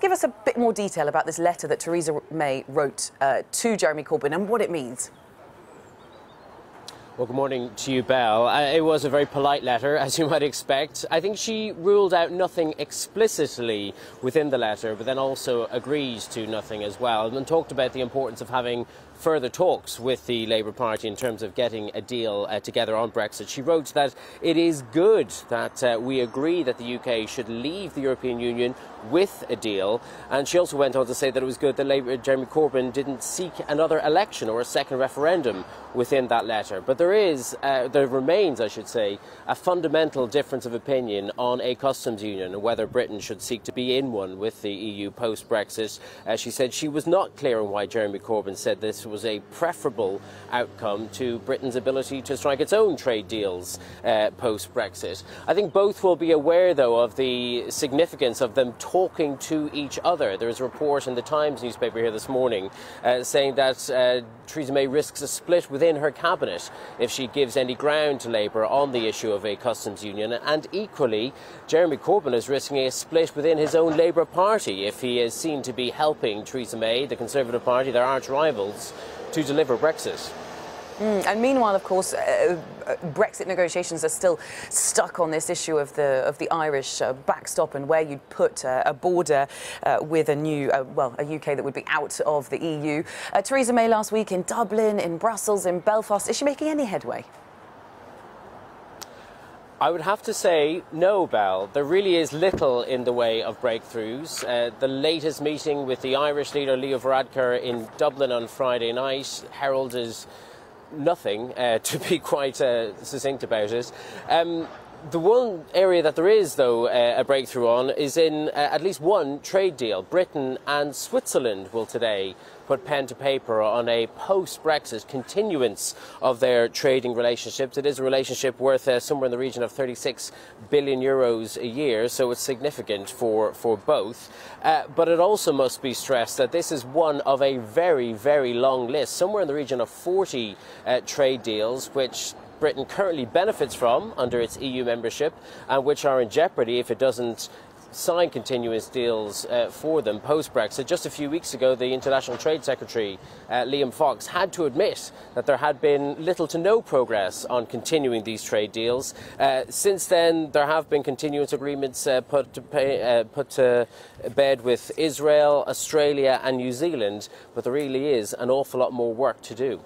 give us a bit more detail about this letter that Theresa May wrote to Jeremy Corbyn and what it means. Well, good morning to you, Belle. It was a very polite letter, as you might expect. I think she ruled out nothing explicitly within the letter, but then also agrees to nothing as well, and talked about the importance of having further talks with the Labour Party in terms of getting a deal together on Brexit. She wrote that it is good that we agree that the UK should leave the European Union with a deal, and she also went on to say that it was good that Jeremy Corbyn didn't seek another election or a second referendum within that letter. But there remains, I should say, a fundamental difference of opinion on a customs union and whether Britain should seek to be in one with the EU post-Brexit. She said she was not clear on why Jeremy Corbyn said this was a preferable outcome to Britain's ability to strike its own trade deals post-Brexit. I think both will be aware, though, of the significance of them talking to each other. There is a report in the Times newspaper here this morning saying that Theresa May risks a split within her cabinet if she gives any ground to Labour on the issue of a customs union, and equally Jeremy Corbyn is risking a split within his own Labour Party if he is seen to be helping Theresa May, the Conservative Party, their arch rivals, to deliver Brexit. And meanwhile, of course, Brexit negotiations are still stuck on this issue of the Irish backstop and where you'd put a border with a new, a UK that would be out of the EU. Theresa May last week in Dublin, in Brussels, in Belfast. Is she making any headway? I would have to say no, Belle. There really is little in the way of breakthroughs. The latest meeting with the Irish leader, Leo Varadkar, in Dublin on Friday night heralded nothing, to be quite succinct about it. The one area that there is, though, a breakthrough on is in at least one trade deal. Britain and Switzerland will today put pen to paper on a post-Brexit continuance of their trading relationships. It is a relationship worth somewhere in the region of 36 billion euros a year, so it's significant for both. But it also must be stressed that this is one of a very, very long list, somewhere in the region of 40 trade deals, which Britain currently benefits from under its EU membership and which are in jeopardy if it doesn't sign continuous deals for them post-Brexit. Just a few weeks ago, the International Trade Secretary, Liam Fox, had to admit that there had been little to no progress on continuing these trade deals. Since then, there have been continuance agreements put to bed with Israel, Australia and New Zealand, but there really is an awful lot more work to do.